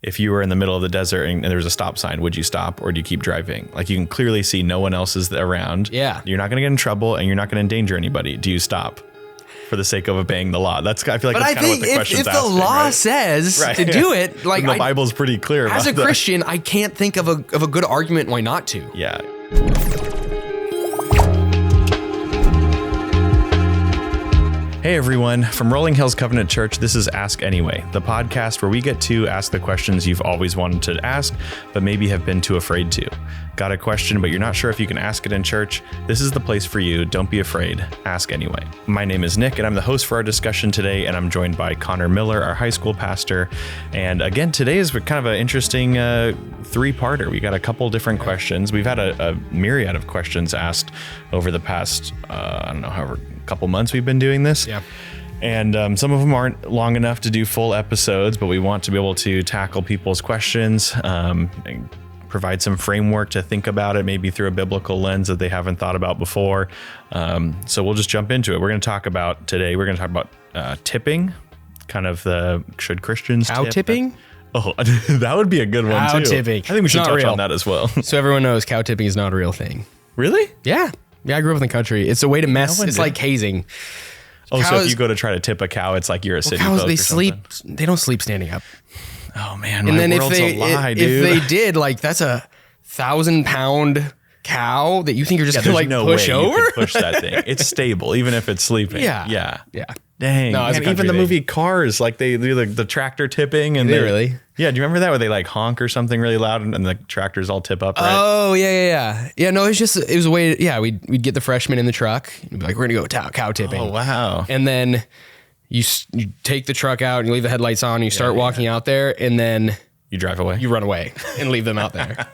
if you were in the middle of the desert and there was a stop sign, would you stop or do you keep driving? Like you can clearly see no one else is around. Yeah. You're not going to get in trouble and you're not going to endanger anybody. Do you stop for the sake of obeying the law? I feel like that's kind of what the question's asking. If the law says to do it, like the Bible's pretty clear about as a Christian, I can't think of a good argument why not to. Yeah. Hey everyone, from Rolling Hills Covenant Church, this is Ask Anyway, the podcast where we get to ask the questions you've always wanted to ask, but maybe have been too afraid to. Got a question, but you're not sure if you can ask it in church? This is the place for you. Don't be afraid. Ask anyway. My name is Nick, and I'm the host for our discussion today, and I'm joined by Connor Miller, our high school pastor. And again, today is kind of an interesting three-parter. We got a couple different questions. We've had a myriad of questions asked over the past, however couple months we've been doing this. Yeah. And some of them aren't long enough to do full episodes, but we want to be able to tackle people's questions, and provide some framework to think about it, maybe through a biblical lens that they haven't thought about before. So we'll just jump into it. We're going to talk about tipping, kind of should Christians cow tip? tipping? Oh, that would be a good one cow too. Tipping. I think we should touch on that as well. So everyone knows cow tipping is not a real thing. Really? Yeah. Yeah, I grew up in the country. It's a way to mess. It's like hazing. Oh, so if you go to try to tip a cow, it's like you're a city folk or sleep. They don't sleep standing up. Oh man, and then world's a lie, dude. If they did, like that's a 1,000-pound cow that you think you're just gonna like push over. You can push that thing. It's stable, even if it's sleeping. Yeah. Dang. No, man, even the movie Cars, like they do the tractor tipping, and they really. Yeah, do you remember that where they like honk or something really loud and the tractors all tip up? Right? Oh yeah. No, it was a way. We'd get the freshmen in the truck. And be like, we're gonna go cow tipping. Oh wow. And then you take the truck out and you leave the headlights on. And you start walking out there, and then you drive away. You run away and leave them out there.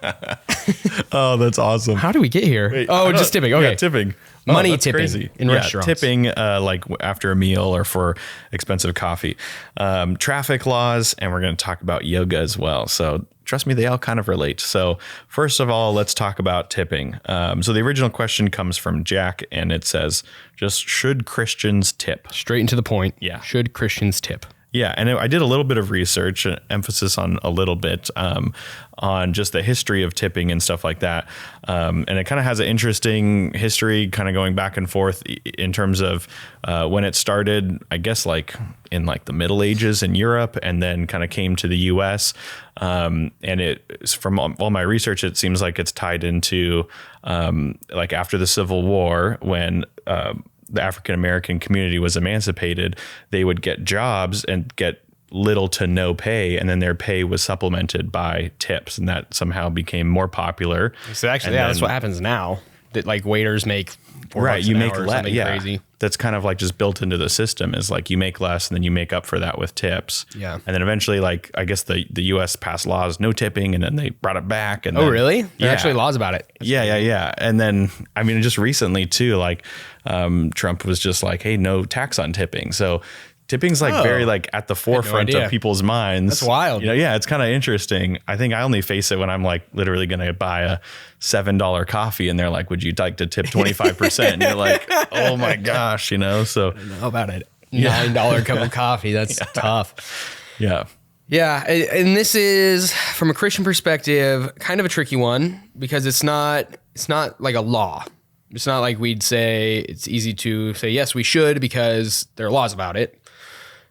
Oh, that's awesome. How do we get here? Wait, just tipping. Okay, yeah, tipping. Money tipping crazy. in restaurants. Tipping like after a meal or for expensive coffee. Traffic laws, and we're going to talk about yoga as well. So trust me, they all kind of relate. So first of all, let's talk about tipping. So the original question comes from Jack, and it says, should Christians tip? Straight into the point. Yeah. Should Christians tip? Yeah, and I did a little bit of research, emphasis on a little bit on just the history of tipping and stuff like that. And it kind of has an interesting history kind of going back and forth in terms of when it started, I guess, like in like the Middle Ages in Europe, and then kind of came to the US. And from all my research, it seems like it's tied into like after the Civil War when the African-American community was emancipated, they would get jobs and get little to no pay, and then their pay was supplemented by tips, and that somehow became more popular. So actually, that's what happens now. That like waiters make $4 you an make hour or less. something crazy. That's kind of like just built into the system, is like you make less and then you make up for that with tips. Yeah. And then eventually, like I guess the US passed laws, no tipping, and then they brought it back. And really? There are actually laws about it. Yeah. And then I mean, just recently too, like Trump was just like, hey, no tax on tipping. So tipping's like very like at the forefront of people's minds. That's wild. Yeah, it's kind of interesting. I think I only face it when I'm like literally going to buy a $7 coffee and they're like, would you like to tip 25%? And you're like, oh my gosh, so. I don't know about it. $9 cup of coffee. That's tough. Yeah. Yeah. And this is from a Christian perspective, kind of a tricky one because it's not like a law. It's not like we'd say it's easy to say, yes, we should because there are laws about it.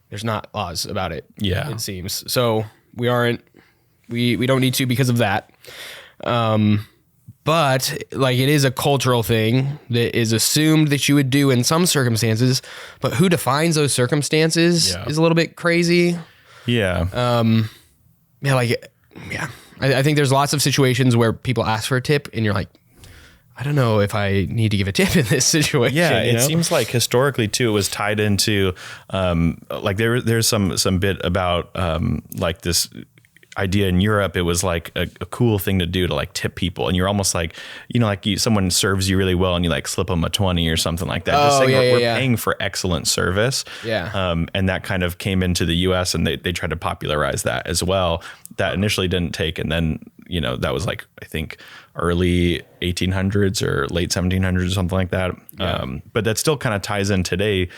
There's not laws about it. Yeah. It seems. So we don't need to because of that. But like it is a cultural thing that is assumed that you would do in some circumstances, but who defines those circumstances is a little bit crazy. Yeah. I think there's lots of situations where people ask for a tip and you're like, I don't know if I need to give a tip in this situation. Yeah, it seems like historically too, it was tied into like there's some bit about like this idea in Europe. It was like a cool thing to do to like tip people, and you're almost like someone serves you really well and you like slip them a 20 or something like that. Just saying we're paying for excellent service. Yeah. And that kind of came into the US, and they tried to popularize that as well. That initially didn't take, and then that was like I think early 1800s or late 1700s or something like that. Yeah. But that still kind of ties in today,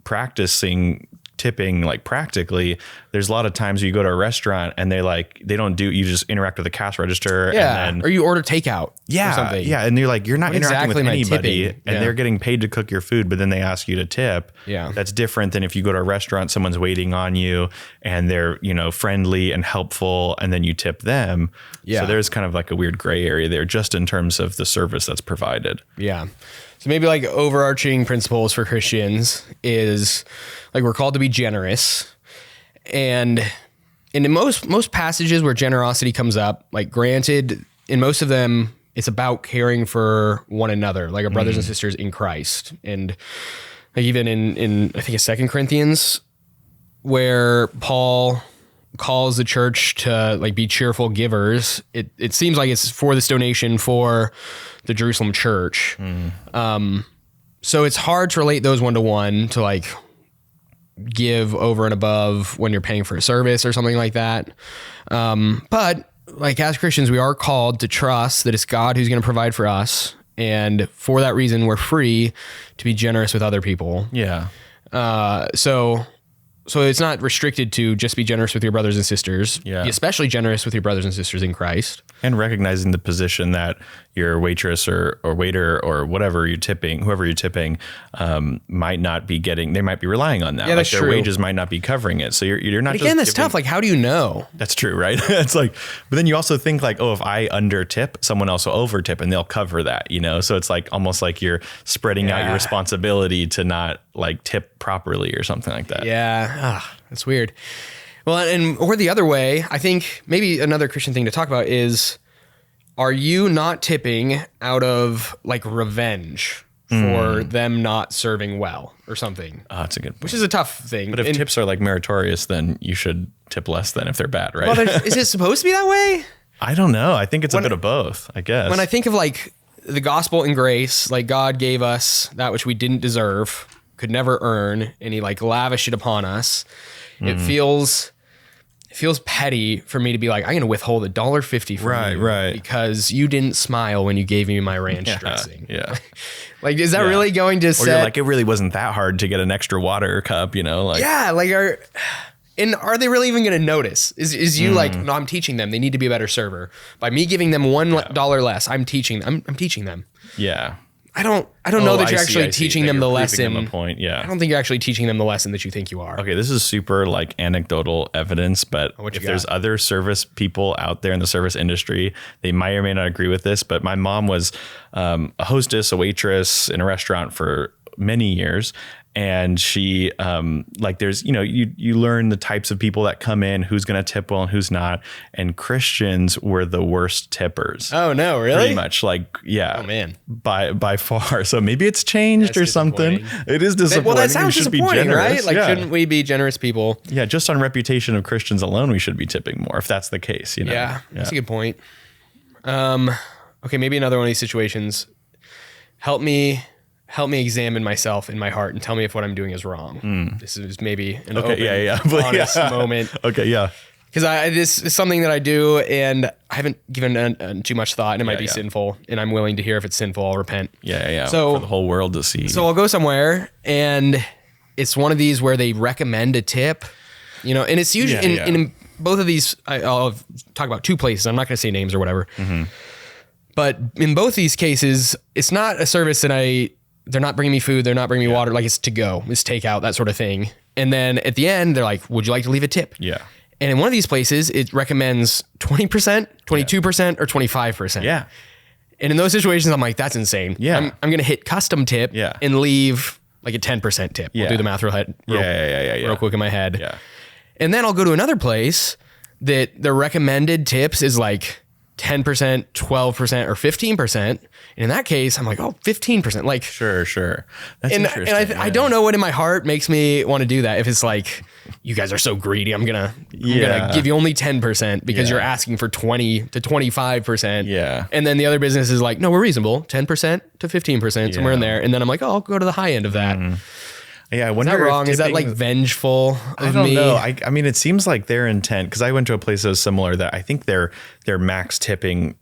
practicing tipping like practically, there's a lot of times you go to a restaurant and they don't do, you just interact with the cash register. Yeah. And then, or you order takeout. yeah, or something. yeah. And you're like, you're not What interacting exactly with am I anybody tipping? and Yeah. they're getting paid to cook your food, but then they ask you to tip. Yeah. That's different than if you go to a restaurant, someone's waiting on you and they're, friendly and helpful, and then you tip them. Yeah. So there's kind of like a weird gray area there just in terms of the service that's provided. Yeah. So maybe like overarching principles for Christians is like we're called to be generous. And in most passages where generosity comes up, like granted, in most of them, it's about caring for one another, like our brothers and sisters in Christ. And like even in I think it's 2 Corinthians, where Paul calls the church to like be cheerful givers. It seems like it's for this donation for the Jerusalem church. So it's hard to relate those one-to-one to like give over and above when you're paying for a service or something like that. But like as Christians, we are called to trust that it's God who's going to provide for us. And for that reason, we're free to be generous with other people. Yeah. So it's not restricted to just be generous with your brothers and sisters. Yeah. Be especially generous with your brothers and sisters in Christ. And recognizing the position that your waitress or waiter or whatever you're tipping, whoever you're tipping, might not be getting, they might be relying on that. Yeah, that's their true. wages might not be covering it. So you're not But just again, that's giving, tough. Like, how do you know? That's true, right? It's like, but then you also think like, oh, if I under tip, someone else will over tip and they'll cover that, So it's like almost like you're spreading out your responsibility to not like tip properly or something like that. Yeah. That's weird. Well, or the other way, I think maybe another Christian thing to talk about is, are you not tipping out of like revenge for them not serving well or something? That's a good point. Which is a tough thing. But if tips are like meritorious, then you should tip less than if they're bad, right? Well, is it supposed to be that way? I don't know. I think it's a bit of both, I guess. When I think of like the gospel and grace, like God gave us that which we didn't deserve, could never earn, and he like lavished it upon us. It feels petty for me to be like, I'm going to withhold $1.50 from you right. because you didn't smile when you gave me my ranch dressing. Yeah. Like, is that really going to Or set? you're like, it really wasn't that hard to get an extra water cup, like. Yeah, like are they really even going to notice? Is you like, no, I'm teaching them. They need to be a better server. By me giving them $1 less, I'm teaching them. Yeah. I don't know that you're actually I see. teaching them the lesson. Them a point. Yeah. I don't think you're actually teaching them the lesson that you think you are. Okay, this is super like anecdotal evidence, but if there's other service people out there in the service industry, they might or may not agree with this. But my mom was a hostess, a waitress in a restaurant for many years. And she, there's, you learn the types of people that come in, who's going to tip well and who's not. And Christians were the worst tippers. Oh, no, really? Pretty much yeah. Oh, man. By far. So maybe it's changed or something. It is disappointing. Well, that sounds disappointing, right? Like, shouldn't we be generous people? Yeah, just on reputation of Christians alone, we should be tipping more if that's the case. Yeah, that's a good point. Okay, maybe another one of these situations. Help me examine myself in my heart and tell me if what I'm doing is wrong. This is maybe an honest moment. Okay, yeah. Because this is something that I do and I haven't given too much thought and it might be sinful and I'm willing to hear if it's sinful, I'll repent. Yeah. So, for the whole world to see. So I'll go somewhere and it's one of these where they recommend a tip, and it's usually in both of these, I'll talk about two places. I'm not going to say names or whatever. But in both these cases, it's not a service that they're not bringing me food. They're not bringing me water. Like it's to go, it's takeout, that sort of thing. And then at the end, they're like, would you like to leave a tip? Yeah. And in one of these places, it recommends 20%, 22%, or 25%. Yeah. And in those situations, I'm like, that's insane. Yeah. I'm going to hit custom tip and leave like a 10% tip. I'll do the math real quick in my head. Yeah. And then I'll go to another place that the recommended tips is like 10%, 12%, or 15%. And in that case, I'm like, 15%. Like, sure. That's interesting. And I don't know what in my heart makes me want to do that. If it's like, you guys are so greedy, I'm gonna give you only 10% because you're asking for 20 to 25%. Yeah. And then the other business is like, no, we're reasonable, 10% to 15%, somewhere in there. And then I'm like, I'll go to the high end of that. Yeah, I Is wonder that wrong? if Is that like tipping- vengeful I of don't me? know. I mean, it seems like their intent, because I went to a place that was similar, that I think their max tipping,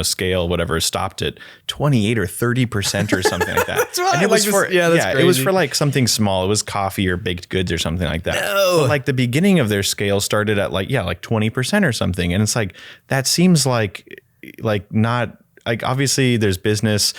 scale, whatever, stopped at 28 or 30% or something like that. That's right. And it was Like this- that's it was crazy. for like something small. It was coffee or baked goods or something like that. No. But like the beginning of their scale started at like 20% or something. And it's like, that seems like not, like, obviously there's business,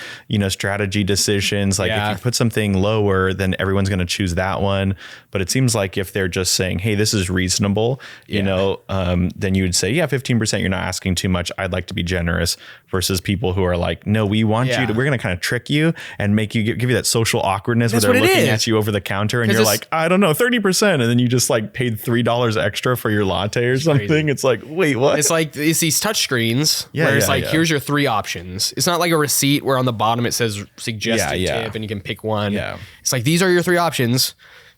strategy decisions. Like Yeah. if you put something lower, then everyone's going to choose that one. But it seems like if they're just saying, hey, this is reasonable, then you would say, 15%, you're not asking too much. I'd like to be generous, versus people who are like, no, we want you to, we're going to kind of trick you and make you give you that social awkwardness That's where they're what it looking is. at you over the counter and you're it's- like, I don't know, 30%. And then you just like paid $3 extra for your latte or something. crazy. It's like, wait, what? It's like it's these touch screens where it's like, here's your 3 options. It's not like a receipt where on the bottom it says suggested tip and you can pick one. Yeah. It's like, these are your 3 options.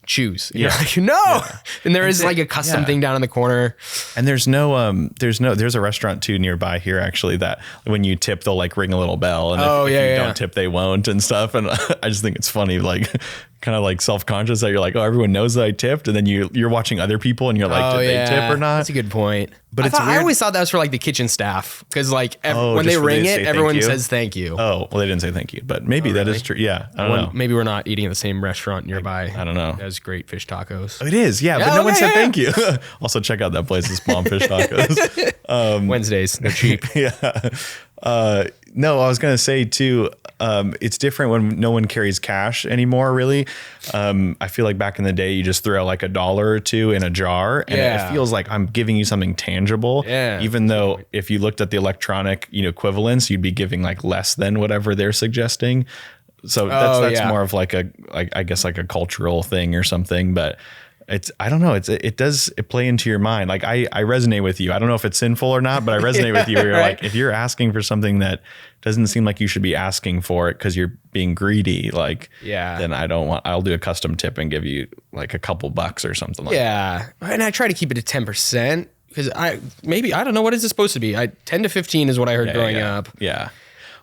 Choose. And you're like, no. And there is like a custom thing down in the corner. And there's a restaurant too nearby here actually that when you tip, they'll like ring a little bell. And if you don't tip, they won't and stuff. And I just think it's funny, like kind of like self-conscious that you're like, oh, everyone knows that I tipped. And then you're watching other people and you're like, did they tip or not? That's a good point. But I weird. always thought that was for like the kitchen staff. Cause like when just they for ring they it, say thank everyone you? says thank you. Oh, well, they didn't say thank you, but maybe that is true. Yeah. I don't know. Maybe we're not eating at the same restaurant nearby. I don't know. That has great fish tacos. It is. Yeah. But no one said thank you. Also check out that place. It's Palm Fish Tacos. Wednesdays, they're cheap. No, I was going to say too, it's different when no one carries cash anymore, really. I feel like back in the day, you just throw like $1 or $2 in a jar and it feels like I'm giving you something tangible. Yeah. Even though if you looked at the electronic, equivalents, you'd be giving like less than whatever they're suggesting. So that's more of like I guess like a cultural thing or something, but I don't know. It does play into your mind. Like I resonate with you. I don't know if it's sinful or not, but I resonate with you where you're like, if you're asking for something that doesn't seem like you should be asking for it because you're being greedy, then I'll do a custom tip and give you like a couple bucks or something like that. Yeah. And I try to keep it at 10% because I don't know, what is it supposed to be? 10 to 15 is what I heard growing up. Yeah.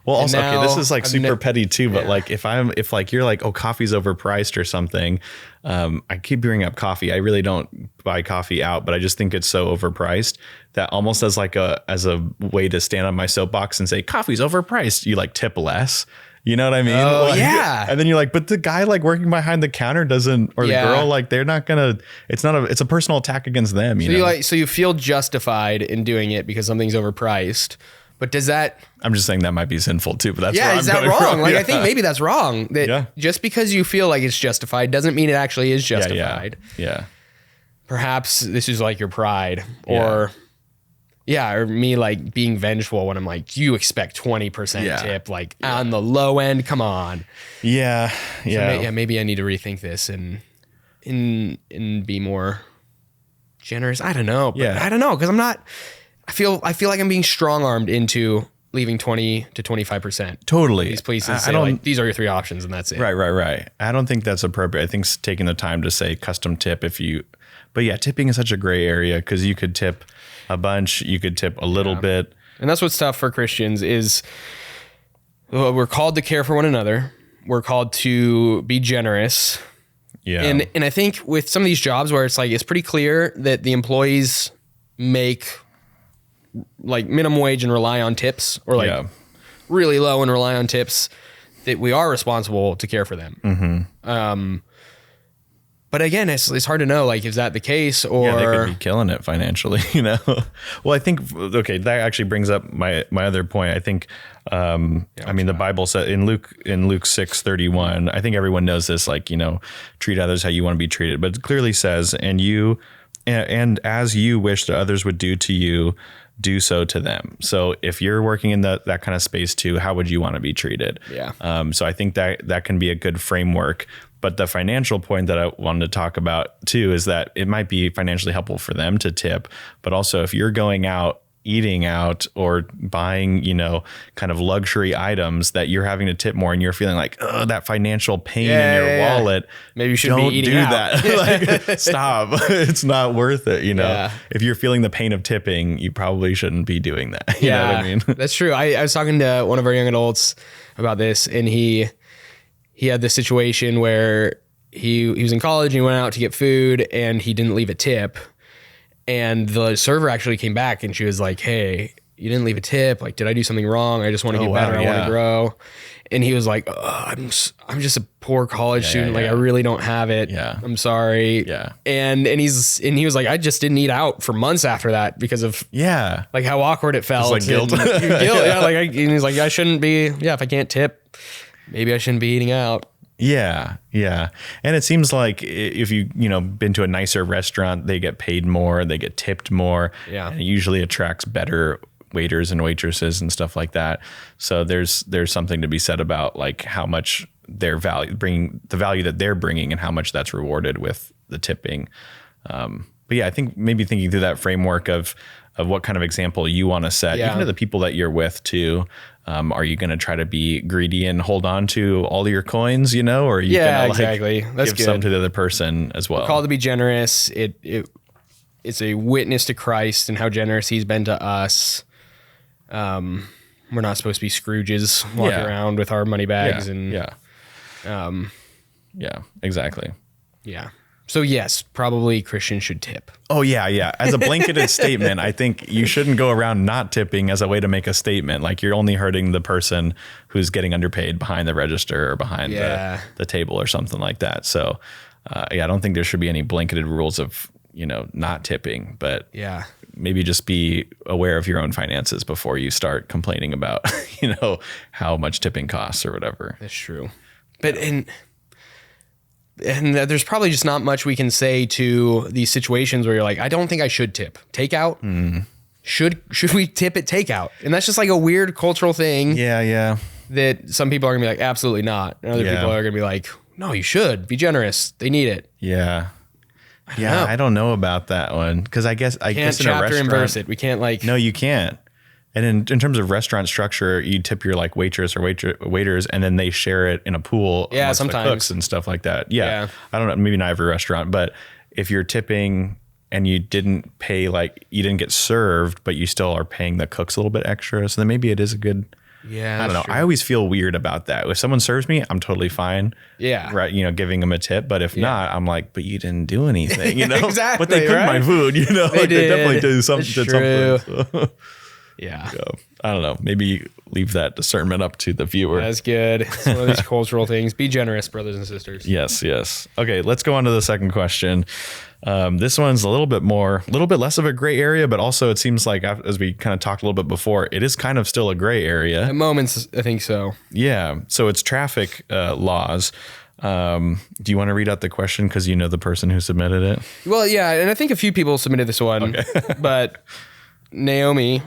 Well, also, now this is like I've super petty too, but like if like you're like, oh, coffee's overpriced or something, I keep bringing up coffee. I really don't buy coffee out, but I just think it's so overpriced that almost as a way to stand on my soapbox and say coffee's overpriced, you like tip less. You know what I mean? Oh, like, yeah. And then you're like, but the guy like working behind the counter doesn't, or the girl, like they're not gonna. It's a personal attack against them. So you feel justified in doing it because something's overpriced. But does that? I'm just saying that might be sinful too. But that's where is I'm that going wrong? from. Like I think maybe that's wrong. That just because you feel like it's justified doesn't mean it actually is justified. Yeah. Perhaps this is like your pride, or me like being vengeful when I'm like, you expect 20% tip, like on the low end. Come on. Yeah. So maybe I need to rethink this and be more generous. I don't know. I don't know because I'm not. I feel like I'm being strong armed into leaving 20 to 25%. Totally. These places say like, these are your 3 options and that's it. Right. I don't think that's appropriate. I think taking the time to say custom tip but tipping is such a gray area because you could tip a bunch, you could tip a little bit. And that's what's tough for Christians is we're called to care for one another. We're called to be generous. Yeah. And I think with some of these jobs where it's like, it's pretty clear that the employees make like minimum wage and rely on tips, or like really low and rely on tips, that we are responsible to care for them. Mm-hmm. But again, it's hard to know, like, is that the case, or they could be killing it financially, Well, I think, that actually brings up my other point. I think, the Bible said in Luke 6:31, I think everyone knows this, like, treat others how you want to be treated, but it clearly says, and as you wish that others would do to you, do so to them. So if you're working in that kind of space too, how would you want to be treated? Yeah. So I think that can be a good framework. But the financial point that I wanted to talk about too is that it might be financially helpful for them to tip, but also if you're going out, eating out, or buying, kind of luxury items that you're having to tip more and you're feeling like, oh, that financial pain in your wallet. Maybe you shouldn't be eating do out. that. Like, stop. It's not worth it. If you're feeling the pain of tipping, you probably shouldn't be doing that. You know what I mean? That's true. I was talking to one of our young adults about this, and he had this situation where he was in college and he went out to get food and he didn't leave a tip. And the server actually came back and she was like, "Hey, you didn't leave a tip. Like, did I do something wrong? I just want to get better. I want to grow." And he was like, I'm just a poor college student. Like, I really don't have it. Yeah. I'm sorry. Yeah. And he was like, I just didn't eat out for months after that because of like how awkward it felt. It's like guilt. And he's like, I shouldn't be. Yeah. If I can't tip, maybe I shouldn't be eating out. Yeah. Yeah. And it seems like if been to a nicer restaurant, they get paid more, they get tipped more. Yeah. And it usually attracts better waiters and waitresses and stuff like that. So there's something to be said about like how much their value that they're bringing and how much that's rewarded with the tipping. But yeah, I think maybe thinking through that framework of what kind of example you want to set, even to the people that you're with too. Are you going to try to be greedy and hold on to all of your coins, or are you going to exactly. That's give good. some to the other person as well? We're called to be generous. It's a witness to Christ and how generous he's been to us. We're not supposed to be Scrooges walking around with our money bags exactly. Yeah. So yes, probably Christians should tip. Oh yeah. As a blanketed statement, I think you shouldn't go around not tipping as a way to make a statement. Like you're only hurting the person who's getting underpaid behind the register or behind the table or something like that. So I don't think there should be any blanketed rules of, not tipping, but maybe just be aware of your own finances before you start complaining about, how much tipping costs or whatever. That's true. But and there's probably just not much we can say to these situations where you're like, I don't think I should tip. Takeout? Should we tip at takeout? And that's just like a weird cultural thing. Yeah. That some people are gonna be like, absolutely not. And other people are gonna be like, no, you should. Be generous. They need it. Yeah. I don't know about that one because I guess in a restaurant, and verse it. We can't No, you can't. And in terms of restaurant structure, you tip your like waitress or waiters, and then they share it in a pool. Yeah, sometimes the cooks and stuff like that. Yeah, I don't know. Maybe not every restaurant, but if you're tipping and you didn't pay, like you didn't get served, but you still are paying the cooks a little bit extra, so then maybe it is a good. Yeah, I don't know. True. I always feel weird about that. If someone serves me, I'm totally fine. Yeah. Right. Giving them a tip. But if not, I'm like, but you didn't do anything, Exactly. But they cooked my food, They definitely did something. So. Yeah. So, I don't know. Maybe leave that discernment up to the viewer. That's good. It's one of these cultural things. Be generous, brothers and sisters. Yes. Okay. Let's go on to the second question. This one's a little bit less of a gray area, but also it seems like, as we kind of talked a little bit before, it is kind of still a gray area. At moments, I think so. Yeah. So it's traffic laws. Do you want to read out the question because you know the person who submitted it? Well, yeah, and I think a few people submitted this one, but Naomi,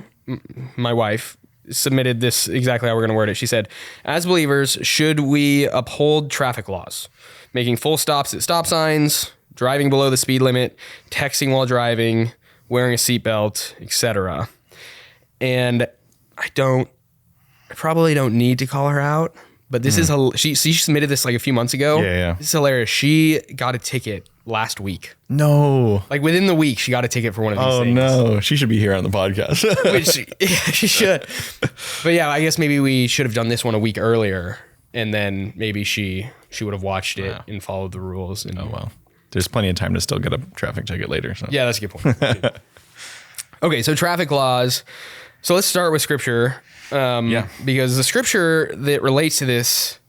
my wife, submitted this exactly how we're going to word it. She said, as believers, should we uphold traffic laws, making full stops at stop signs, driving below the speed limit, texting while driving, wearing a seatbelt, etc.? And I probably don't need to call her out, but this is she submitted this like a few months ago. Yeah. This is hilarious. She got a ticket last week. No. Like within the week, she got a ticket for one of these things. Oh no. She should be here on the podcast. She should. But yeah, I guess maybe we should have done this one a week earlier, and then maybe she would have watched it and followed the rules. And, oh well. There's plenty of time to still get a traffic ticket later. So. Yeah, that's a good point. Okay, so traffic laws. So let's start with scripture. Because the scripture that relates to this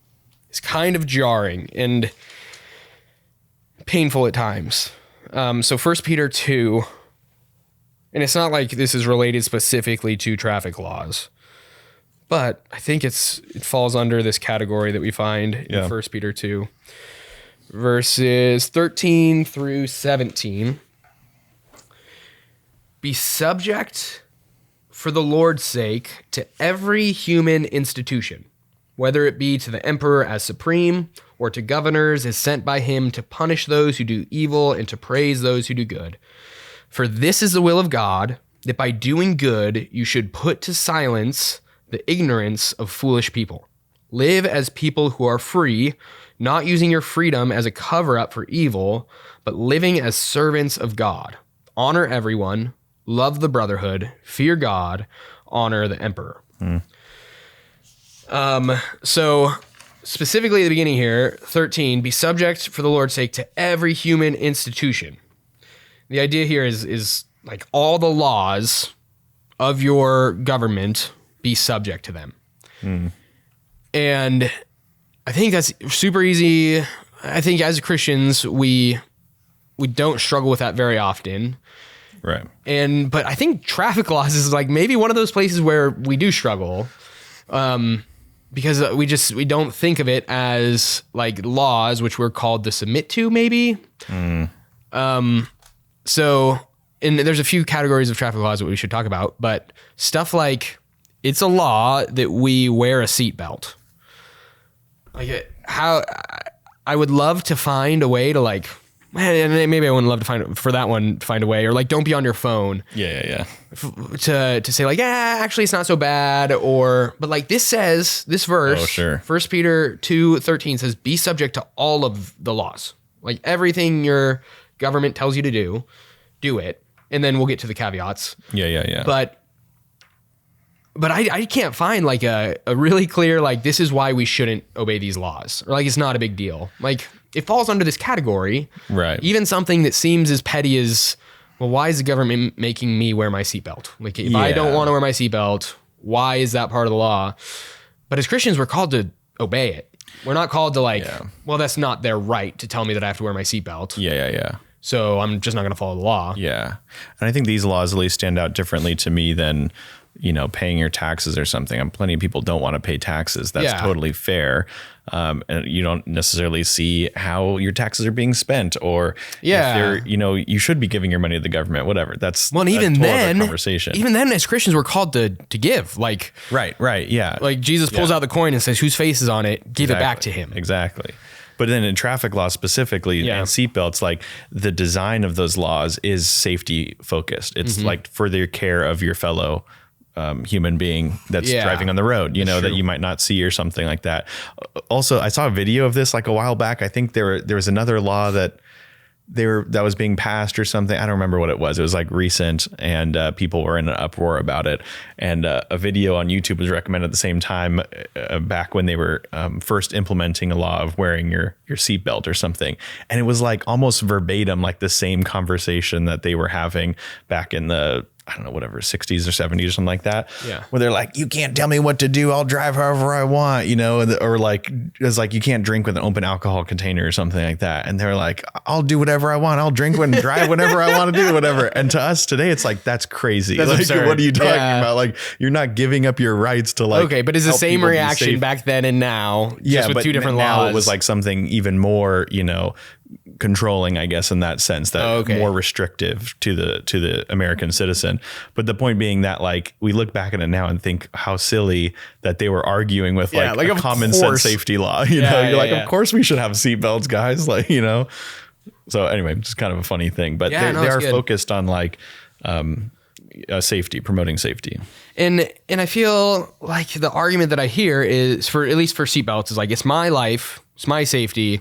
is kind of jarring and painful at times. So 1 Peter 2, and it's not like this is related specifically to traffic laws, but I think it falls under this category that we find in 1 Peter 2, verses 13 through 17. Be subject for the Lord's sake to every human institution, whether it be to the emperor as supreme or to governors as sent by him to punish those who do evil and to praise those who do good. For this is the will of God, that by doing good you should put to silence the ignorance of foolish people. Live as people who are free, not using your freedom as a cover-up for evil, but living as servants of God. Honor everyone, love the brotherhood, fear God, honor the emperor. So specifically at the beginning here, 13, be subject for the Lord's sake to every human institution. The idea here is like all the laws of your government, be subject to them. And I think that's super easy. I think as Christians, we don't struggle with that very often. Right. But I think traffic laws is like maybe one of those places where we do struggle. Because we don't think of it as like laws, which we're called to submit to maybe. So there's a few categories of traffic laws that we should talk about, but stuff like it's a law that we wear a seatbelt. Like how I would love to find a way to like, maybe I wouldn't love to find a way, or like don't be on your phone. Yeah. To say like, actually it's not so bad, but like this verse, 1 Peter 2:13 says, be subject to all of the laws. Like everything your government tells you to do it. And then we'll get to the caveats. Yeah. But I can't find like a really clear, like, this is why we shouldn't obey these laws, or like, it's not a big deal. Like it falls under this category, right? Even something that seems as petty as, well, why is the government making me wear my seatbelt? Like if I don't want to wear my seatbelt, why is that part of the law? But as Christians, we're called to obey it. We're not called to like, well, that's not their right to tell me that I have to wear my seatbelt. Yeah. So I'm just not going to follow the law. Yeah. And I think these laws at least stand out differently to me than, paying your taxes or something. Plenty of people don't want to pay taxes. That's totally fair. And you don't necessarily see how your taxes are being spent, or if they're, you should be giving your money to the government, whatever. That's even then, conversation. Even then, as Christians, we're called to give. Like, right. Yeah. Like Jesus pulls out the coin and says, whose face is on it? Give it back to him. Exactly. But then in traffic law specifically, and seatbelts, like the design of those laws is safety focused. It's like for the care of your fellow human being that's driving on the road, that you might not see or something like that. Also, I saw a video of this like a while back. I think there was another law that was being passed or something. I don't remember what it was. It was like recent, and people were in an uproar about it. And a video on YouTube was recommended at the same time, back when they were first implementing a law of wearing your seatbelt or something. And it was like almost verbatim, like the same conversation that they were having back in the, I don't know, whatever, 60s or 70s or something like that. Yeah. Where they're like, you can't tell me what to do. I'll drive however I want, or like, it's like, you can't drink with an open alcohol container or something like that. And they're like, I'll do whatever I want. I'll drink and drive whenever I want to do whatever. And to us today, it's like, that's crazy. That's like, absurd. What are you talking about? Like, you're not giving up your rights to like, okay, but it's the same reaction back then and now, just with two different now laws. It was like something even more, controlling, I guess, in that sense, that more restrictive to the American citizen. But the point being that, like, we look back at it now and think how silly that they were arguing with like a common sense safety law. Of course we should have seatbelts, guys. Like, So anyway, just kind of a funny thing, but they are focused on like safety, promoting safety. And I feel like the argument that I hear is, for at least for seatbelts, is like, it's my life, it's my safety.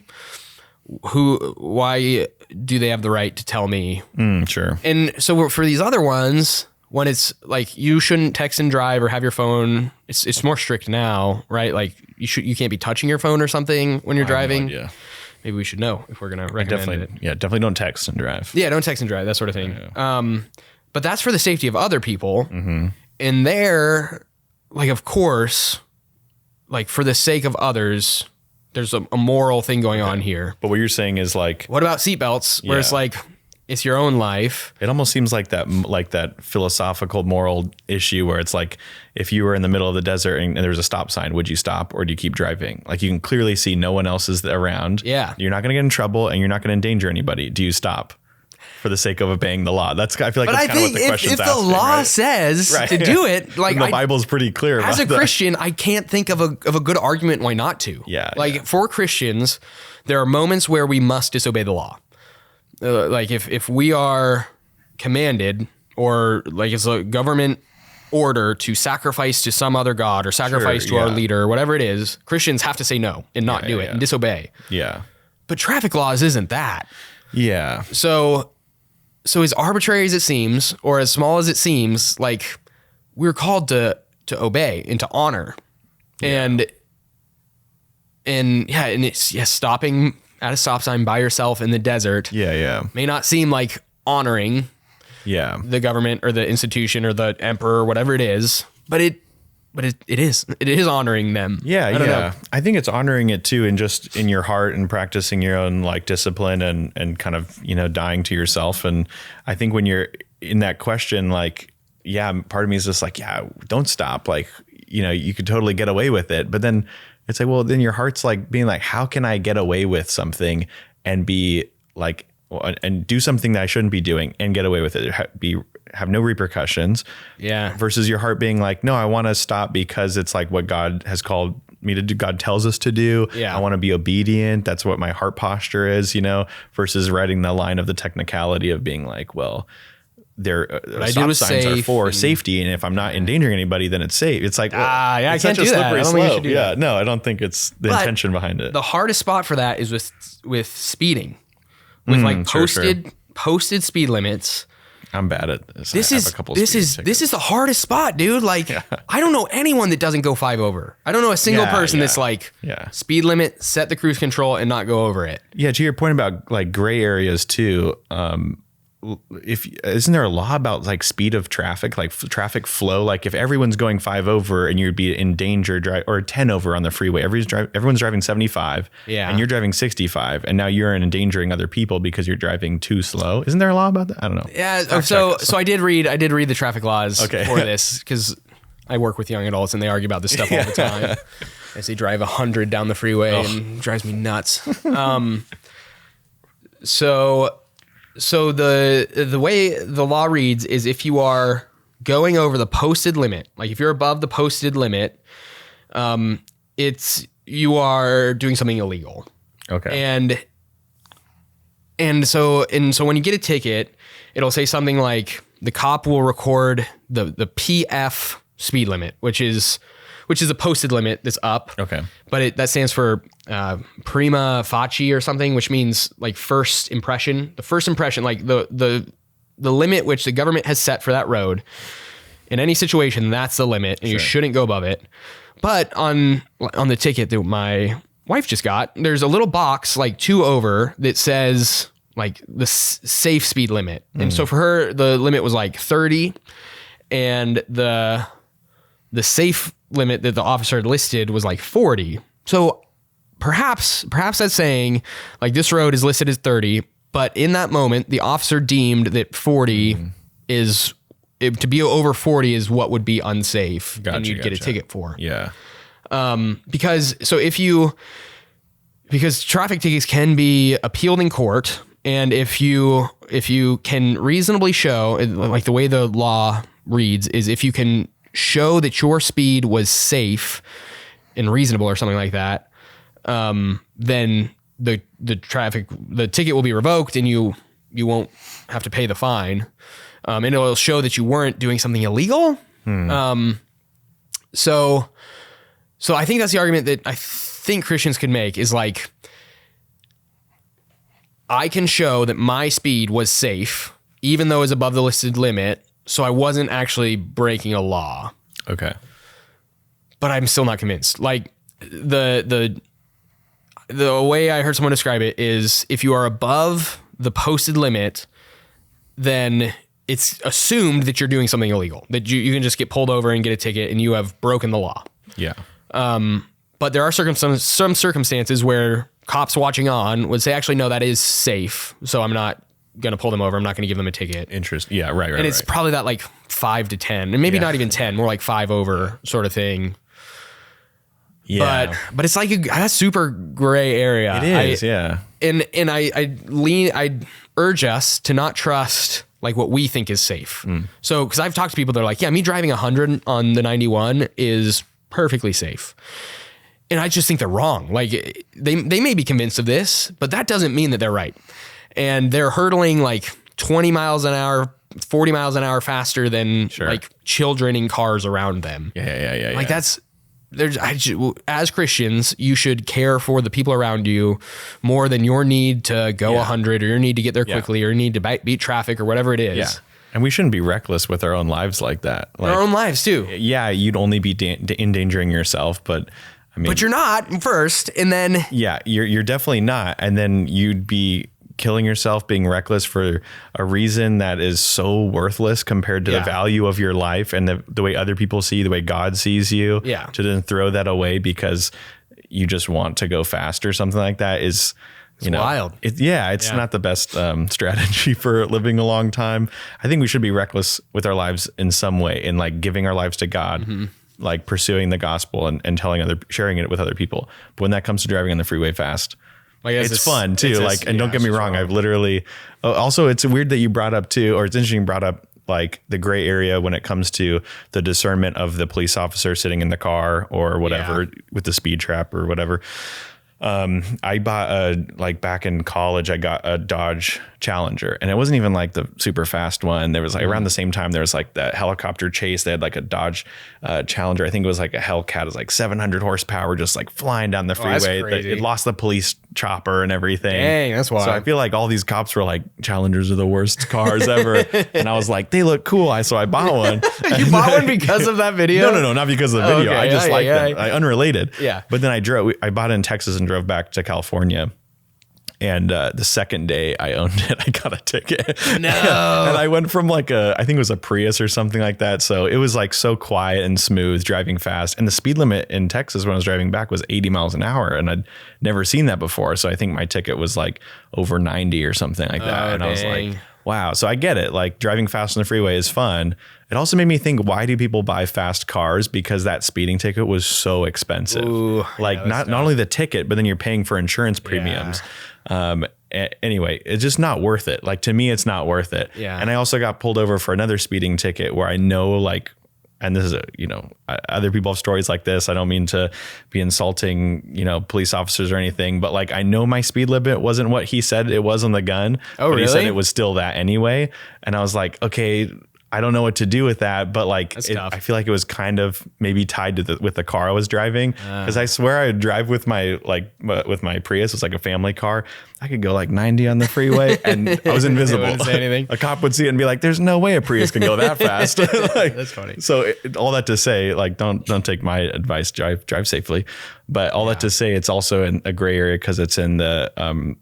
Why do they have the right to tell me? Sure. And so for these other ones, when it's like, you shouldn't text and drive or have your phone, it's more strict now, right? Like you can't be touching your phone or something when you're driving. Yeah. Maybe we should know if we're going to recommend it. Yeah, definitely don't text and drive. Yeah, don't text and drive, that sort of thing. Yeah. But that's for the safety of other people. And they're like, of course, like for the sake of others, there's a moral thing going on here. But what you're saying is like, what about seatbelts? Where it's like, it's your own life. It almost seems like that philosophical moral issue where it's like, if you were in the middle of the desert and there was a stop sign, would you stop or do you keep driving? Like, you can clearly see no one else is around. Yeah. You're not going to get in trouble and you're not going to endanger anybody. Do you stop for the sake of obeying the law? I feel like that's kind of what the question's asking. If the law says to do it, like, the Bible's pretty clear about as a Christian, I can't think of a good argument why not to. Yeah. For Christians, there are moments where we must disobey the law. Like if we are commanded, or like it's a government order to sacrifice to some other god or sacrifice to our leader or whatever it is, Christians have to say no and not do it and disobey. Yeah. But traffic laws isn't that. Yeah. So as arbitrary as it seems, or as small as it seems, like, we're called to obey and to honor. Yeah. and it's stopping at a stop sign by yourself in the desert. May not seem like honoring the government or the institution or the emperor or whatever it is, but it is honoring them. I don't know. I think it's honoring it too, and just in your heart and practicing your own like discipline and kind of, dying to yourself. And I think when you're in that question, like, part of me is just like, don't stop. Like, you could totally get away with it. But then it's like, well, then your heart's like being like, how can I get away with something and be like, and do something that I shouldn't be doing and get away with it, have no repercussions. Versus your heart being like, no, I want to stop because it's like what God has called me to do. God tells us to do. I want to be obedient. That's what my heart posture is, versus writing the line of the technicality of being like, well, stop signs are for safety, and if I'm not endangering anybody, then it's safe. It's like, I can't do that. I don't think you should do that. No, I don't think it's the intention behind it. The hardest spot for that is with speeding, with like posted speed limits. I'm bad at this. This is the hardest spot, dude. Like, I don't know anyone that doesn't go 5 over. I don't know a single person that's like, speed limit, set the cruise control, and not go over it. Yeah, to your point about like gray areas too. Isn't there a law about like speed of traffic, like traffic flow? Like if everyone's going 5 over and you'd be in danger or 10 over on the freeway, everyone's driving 75 and you're driving 65 and now you're endangering other people because you're driving too slow. Isn't there a law about that? I don't know. Yeah. So I did read the traffic laws for this because I work with young adults and they argue about this stuff all the time as they drive 100 down the freeway and it drives me nuts. So the way the law reads is if you are going over the posted limit, like if you're above the posted limit, you are doing something illegal. Okay. And so when you get a ticket, it'll say something like the cop will record the PF speed limit, which is a posted limit that's up. Okay. But that stands for prima facie or something, which means like first impression. The first impression, like the limit which the government has set for that road. In any situation, that's the limit, and you shouldn't go above it. But on the ticket that my wife just got, there's a little box like 2 over that says like the safe speed limit. And so for her, the limit was like 30, and the safe limit that the officer had listed was like 40. So perhaps that's saying like this road is listed as 30, but in that moment, the officer deemed that 40 to be over 40 is what would be unsafe and you'd get a ticket for. Yeah. Because traffic tickets can be appealed in court. And if you can reasonably show, like the way the law reads is if you can show that your speed was safe and reasonable or something like that, then the ticket will be revoked and you won't have to pay the fine. And it'll show that you weren't doing something illegal. So I think that's the argument that I think Christians could make is like, I can show that my speed was safe, even though it was above the listed limit. So I wasn't actually breaking a law. Okay. But I'm still not convinced. Like the way I heard someone describe it is if you are above the posted limit, then it's assumed that you're doing something illegal, that you can just get pulled over and get a ticket and you have broken the law. Yeah. But there are some circumstances where cops watching on would say, actually, no, that is safe. So I'm not going to pull them over. I'm not going to give them a ticket. Yeah, right. And it's probably that like 5 to 10 and maybe not even 10, more like 5 over sort of thing. Yeah. But it's like a super gray area. It is, yeah. And I urge us to not trust like what we think is safe. So, cause I've talked to people that are like, yeah, me driving 100 on the 91 is perfectly safe. And I just think they're wrong. Like they may be convinced of this, but that doesn't mean that they're right. And they're hurtling like 20 miles an hour, 40 miles an hour faster than like children in cars around them. Yeah. Like as Christians, you should care for the people around you more than your need to go 100 or your need to get there quickly or your need to beat traffic or whatever it is. Yeah. And we shouldn't be reckless with our own lives like that. Like, our own lives too. Yeah, you'd only be endangering yourself, but I mean, but you're not first. And then yeah, you're definitely not. And then you'd be killing yourself, being reckless for a reason that is so worthless compared to the value of your life and the way other people see you, the way God sees you. Yeah. To then throw that away because you just want to go fast or something like that is, wild. It's not the best strategy for living a long time. I think we should be reckless with our lives in some way, in like giving our lives to God, like pursuing the gospel and sharing it with other people. But when that comes to driving on the freeway fast, it's fun too. And don't get me wrong. I've literally, also it's weird that you brought up too, or it's interesting you brought up like the gray area when it comes to the discernment of the police officer sitting in the car or whatever with the speed trap or whatever. I bought back in college, I got a Dodge Challenger, and it wasn't even like the super fast one. There was like around the same time, there was like that helicopter chase. They had like a Dodge Challenger. I think it was like a Hellcat. It was like 700 horsepower, just like flying down the freeway. It lost the police chopper and everything. Dang, that's wild. So I feel like all these cops were like, Challengers are the worst cars ever. And I was like, they look cool. So I bought one. You bought one because of that video? No, not because of the video. Okay. I just liked them. Unrelated. Yeah. But then I bought it in Texas and drove back to California. And the second day I owned it, I got a ticket. No. And I went from I think it was a Prius or something like that. So it was like so quiet and smooth, driving fast. And the speed limit in Texas when I was driving back was 80 miles an hour. And I'd never seen that before. So I think my ticket was like over 90 or something like that. And I was like, wow. So I get it. Like driving fast on the freeway is fun. It also made me think, why do people buy fast cars? Because that speeding ticket was so expensive. Ooh, not only the ticket, but then you're paying for insurance premiums. Anyway, it's just not worth it. Like to me, it's not worth it. Yeah. And I also got pulled over for another speeding ticket where I know and this is, other people have stories like this. I don't mean to be insulting, police officers or anything, but like, I know my speed limit wasn't what he said it was on the gun. Oh, but really? He said it was still that anyway. And I was like, okay, I don't know what to do with that, but I feel like it was kind of maybe tied to with the car I was driving, because I swear I would drive with my Prius. It was like a family car. I could go like 90 on the freeway and I was invisible. Wouldn't say anything. A cop would see it and be like, "There's no way a Prius can go that fast." That's funny. So all that to say, don't take my advice. Drive safely. But all that to say, it's also in a gray area because it's in the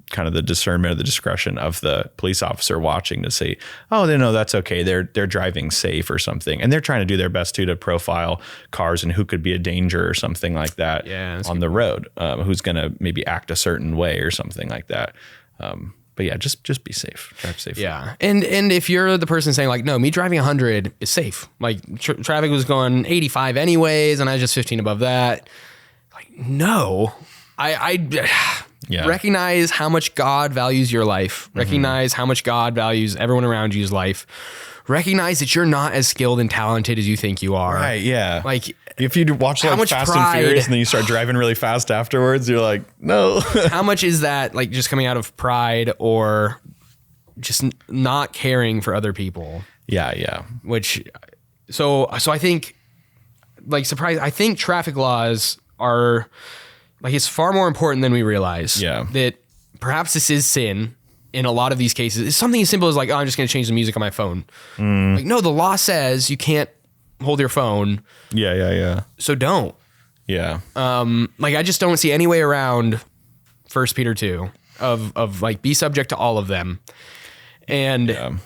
kind of the discernment or the discretion of the police officer watching to say, oh, they know that's okay. They're driving safe or something. And they're trying to do their best to profile cars and who could be a danger or something like that on the road, who's going to maybe act a certain way or something like that. But yeah, just be safe. Drive safely. Yeah. And if you're the person saying like, no, me driving 100 is safe. Like traffic was going 85 anyways, and I was just 15 above that. No, I recognize how much God values your life. Recognize how much God values everyone around you's life. Recognize that you're not as skilled and talented as you think you are. Right. Yeah. Like if you watch Fast and Furious and then you start driving really fast afterwards, you're like, no. How much is that like just coming out of pride or just not caring for other people? Yeah. Yeah. So I think I think traffic laws are it's far more important than we realize. Yeah. That perhaps this is sin in a lot of these cases. It's something as simple as I'm just going to change the music on my phone. No, the law says you can't hold your phone. Yeah. So don't. Yeah. I just don't see any way around 1 Peter 2 of be subject to all of them. And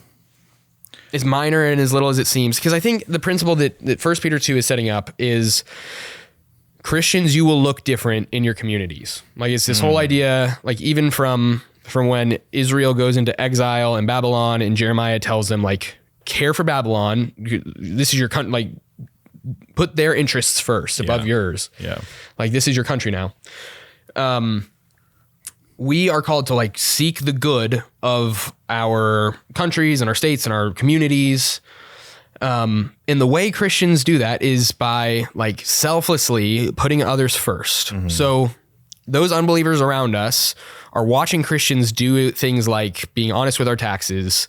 as minor and as little as it seems, because I think the principle that 1 Peter 2 is setting up is Christians, you will look different in your communities. It's this whole idea, even from when Israel goes into exile in Babylon and Jeremiah tells them care for Babylon. This is your country, put their interests first above yours. Yeah. This is your country now. We are called to seek the good of our countries and our states and our communities. And the way Christians do that is by selflessly putting others first. So those unbelievers around us are watching Christians do things like being honest with our taxes,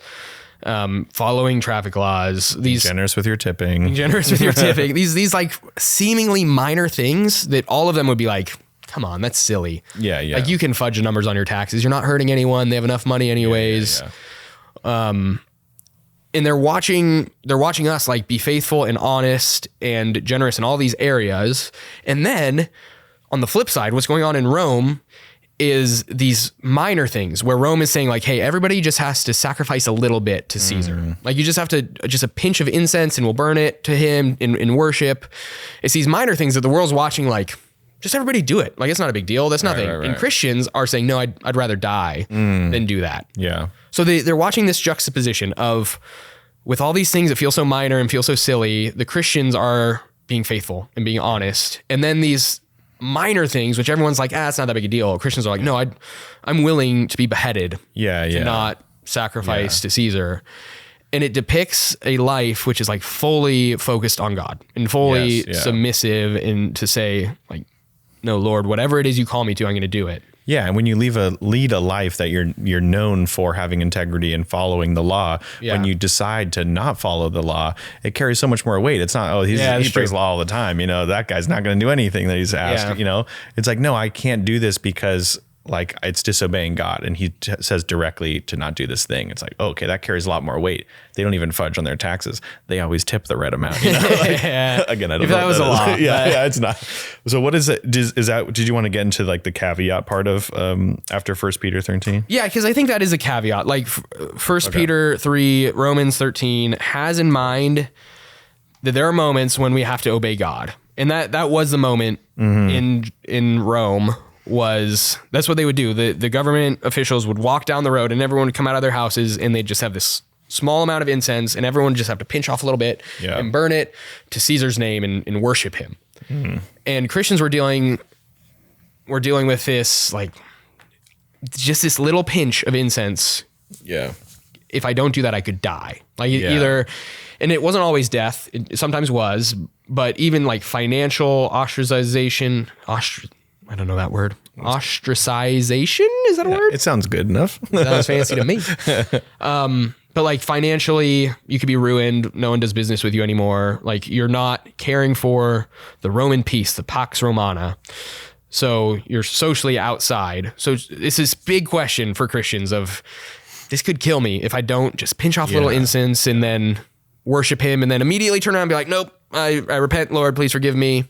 following traffic laws, generous with your tipping, these seemingly minor things that all of them would be come on, that's silly. Yeah. You can fudge the numbers on your taxes. You're not hurting anyone. They have enough money anyways. And they're watching us be faithful and honest and generous in all these areas. And then on the flip side, what's going on in Rome is these minor things where Rome is saying like, hey, everybody just has to sacrifice a little bit to Caesar. Like you just have to, just a pinch of incense and we'll burn it to him in worship. It's these minor things that the world's watching like, just everybody do it. Like it's not a big deal. That's nothing. Right. And Christians are saying, no, I'd rather die than do that. Yeah. So they're watching this juxtaposition of, with all these things that feel so minor and feel so silly, the Christians are being faithful and being honest. And then these minor things, which everyone's like, it's not that big a deal. Christians are like, no, I'm willing to be beheaded. To not sacrifice to Caesar. And it depicts a life which is like fully focused on God and fully submissive, and to say like, no, Lord, whatever it is you call me to, I'm going to do it. Yeah, and when you lead a life that you're known for having integrity and following the law, when you decide to not follow the law, it carries so much more weight. It's not, he breaks law all the time. That guy's not going to do anything that he's asked. It's like, no, I can't do this because like it's disobeying God. And he says directly to not do this thing. It's like, okay, that carries a lot more weight. They don't even fudge on their taxes. They always tip the right amount. Again, I don't know. If that was a law. It's not. So what is it? Did you want to get into like the caveat part of after 1 Peter 13? Yeah, because I think that is a caveat. Like 1 Peter 3, Romans 13 has in mind that there are moments when we have to obey God. And that was the moment in Rome. That's what they would do. The government officials would walk down the road and everyone would come out of their houses and they'd just have this small amount of incense and everyone would just have to pinch off a little bit and burn it to Caesar's name and worship him. And Christians were dealing with this, like just this little pinch of incense. Yeah. If I don't do that, I could die. Like either, and it wasn't always death. It sometimes was, but even like financial ostracization, I don't know that word. Ostracization? Is that a word? It sounds good enough. Sounds fancy to me. But like financially, you could be ruined. No one does business with you anymore. Like you're not caring for the Roman peace, the Pax Romana. So you're socially outside. So it's this big question for Christians of, this could kill me if I don't just pinch off a little incense and then worship him and then immediately turn around and be like, nope, I repent, Lord, please forgive me.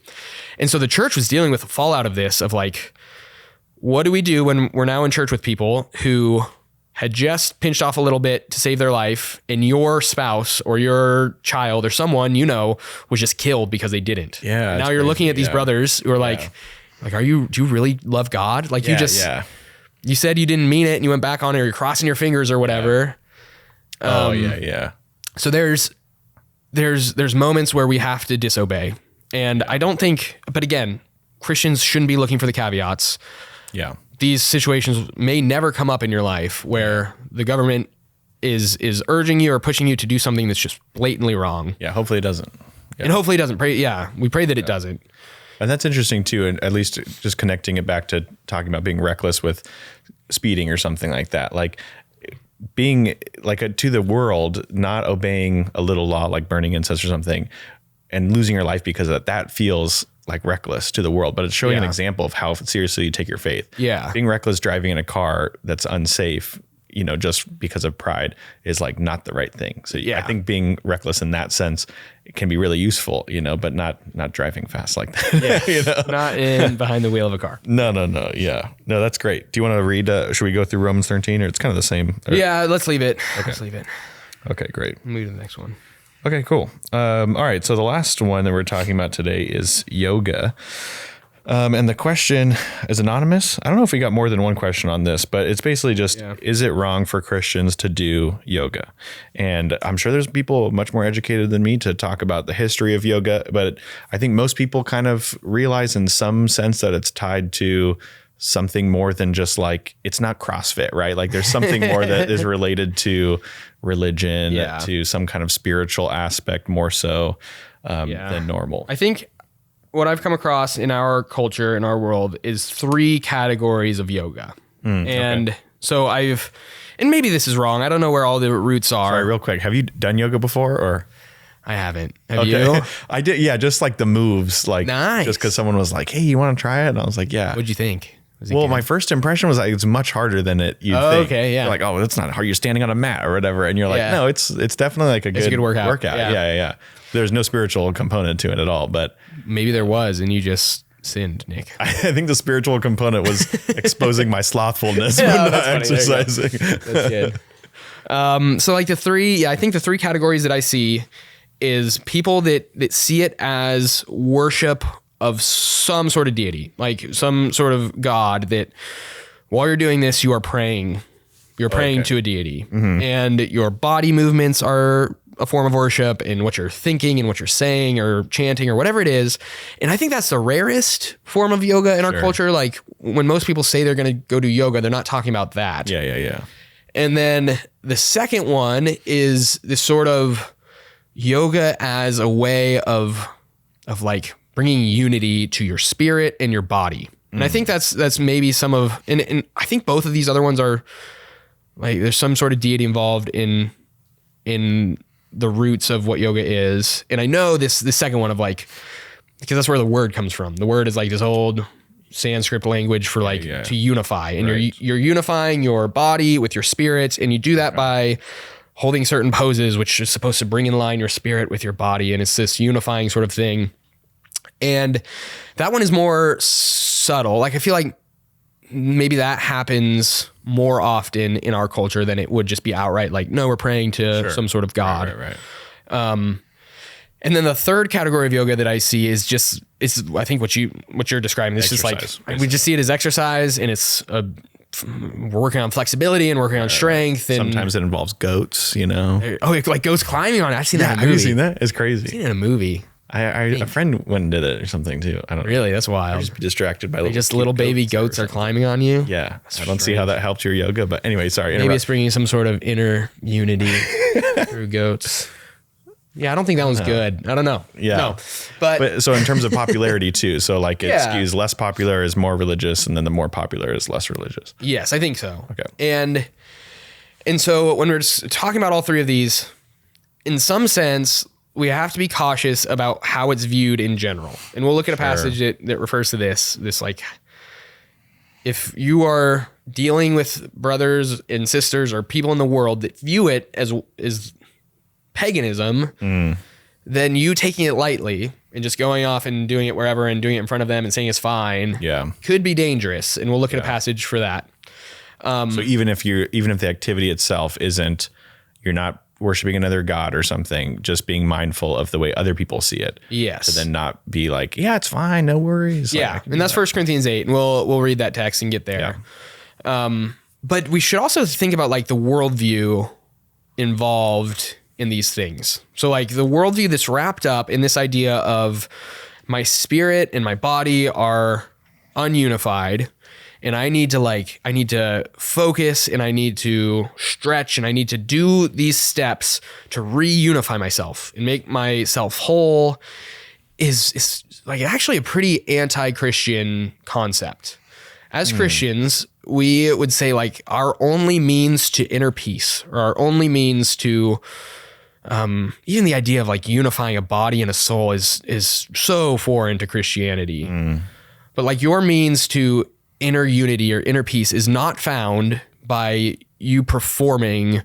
And so the church was dealing with the fallout of this of like, what do we do when we're now in church with people who had just pinched off a little bit to save their life and your spouse or your child or someone, was just killed because they didn't. Yeah. Now you're looking at these brothers who are like, do you really love God? Like you said you didn't mean it and you went back on it or you're crossing your fingers or whatever. So there's moments where we have to disobey. And I don't think, but again, Christians shouldn't be looking for the caveats. Yeah. These situations may never come up in your life where the government is urging you or pushing you to do something that's just blatantly wrong. Yeah. Hopefully it doesn't. Yeah. And hopefully it doesn't. We pray that it doesn't. And that's interesting too. And at least just connecting it back to talking about being reckless with speeding or something like that. Like being like to the world, not obeying a little law, like burning incense or something, and losing your life because of that feels like reckless to the world, but it's showing an example of how seriously you take your faith. Yeah. Being reckless driving in a car that's unsafe, just because of pride is like not the right thing. So I think being reckless in that sense, it can be really useful, but not driving fast like that. Yeah. Not in behind the wheel of a car. No. Yeah. No, that's great. Do you want to read, should we go through Romans 13 or it's kind of the same? Yeah, let's leave it. Okay. Let's leave it. Okay, great. Move to the next one. Okay, cool. All right. So the last one that we're talking about today is yoga. And the question is anonymous. I don't know if we got more than one question on this, but it's basically just, is it wrong for Christians to do yoga? And I'm sure there's people much more educated than me to talk about the history of yoga, but I think most people kind of realize in some sense that it's tied to something more than just like, it's not CrossFit, right? Like there's something more that is related to religion, to some kind of spiritual aspect more so than normal. I think what I've come across in our culture, in our world, is 3 categories of yoga. And so and maybe this is wrong. I don't know where all the roots are. Sorry, real quick. Have you done yoga before or? I haven't. Have you? I did. Yeah. Just like the moves, like nice. Just cause someone was like, hey, you want to try it? And I was like, yeah. What'd you think? Well, my first impression was like, it's much harder than you'd think. Okay, yeah. You're like, that's not hard. You're standing on a mat or whatever. And you're like, no, it's definitely like a good workout. Yeah. There's no spiritual component to it at all, but maybe there was, and you just sinned, Nick? I think the spiritual component was exposing my slothfulness when not exercising. That's good. So like I think the three categories that I see is people that see it as worship of some sort of deity, like some sort of God, that while you're doing this, you are praying. You're praying to a deity, and your body movements are a form of worship, and what you're thinking and what you're saying or chanting or whatever it is. And I think that's the rarest form of yoga in our culture. Like when most people say they're going to go do yoga, they're not talking about that. Yeah. And then the second one is this sort of yoga as a way of like bringing unity to your spirit and your body. And I think that's maybe some of, and I think both of these other ones are like, there's some sort of deity involved in the roots of what yoga is. And I know this second one of like, because that's where the word comes from. The word is like this old Sanskrit language for like to unify, and you're unifying your body with your spirit, and you do that by holding certain poses, which is supposed to bring in line your spirit with your body. And it's this unifying sort of thing. And that one is more subtle. Like I feel like maybe that happens more often in our culture than it would just be outright like, no, we're praying to some sort of God. Right. And then the third category of yoga that I see is I think what you're describing. It's just like, basically. We just see it as exercise, and it's we're working on flexibility and working on strength. And sometimes it involves goats, you know? Oh, like goats climbing on it. I've seen that in a movie. Have you seen that? It's crazy. I've seen it in a movie. A friend went and did it or something too. I don't know. Really? That's wild. Just be distracted by little baby goats are climbing on you. Yeah. I don't see how that helped your yoga, but anyway, sorry. Maybe it's bringing some sort of inner unity through goats. Yeah, I don't think that one's good. I don't know. Yeah. No. But so in terms of popularity too, so like it skews less popular is more religious, and then the more popular is less religious. Yes, I think so. Okay. And so when we're talking about all three of these, in some sense, we have to be cautious about how it's viewed in general. And we'll look at a passage that refers to this like, if you are dealing with brothers and sisters or people in the world that view it as paganism, then you taking it lightly and just going off and doing it wherever and doing it in front of them and saying it's fine could be dangerous. And we'll look at a passage for that. So even if the activity itself isn't, you're not worshiping another god or something, just being mindful of the way other people see it. Yes. To then not be like, yeah, it's fine, no worries. Yeah. Like, and that's 1 Corinthians 8, and we'll read that text and get there. Yeah. But we should also think about like the worldview involved in these things. So like the worldview that's wrapped up in this idea of my spirit and my body are ununified, and I need to focus, and I need to stretch, and I need to do these steps to reunify myself and make myself whole is like actually a pretty anti-Christian concept. As Christians, we would say like our only means to inner peace, or our only means to even the idea of like unifying a body and a soul is so foreign to Christianity. But like your means to inner unity or inner peace is not found by you performing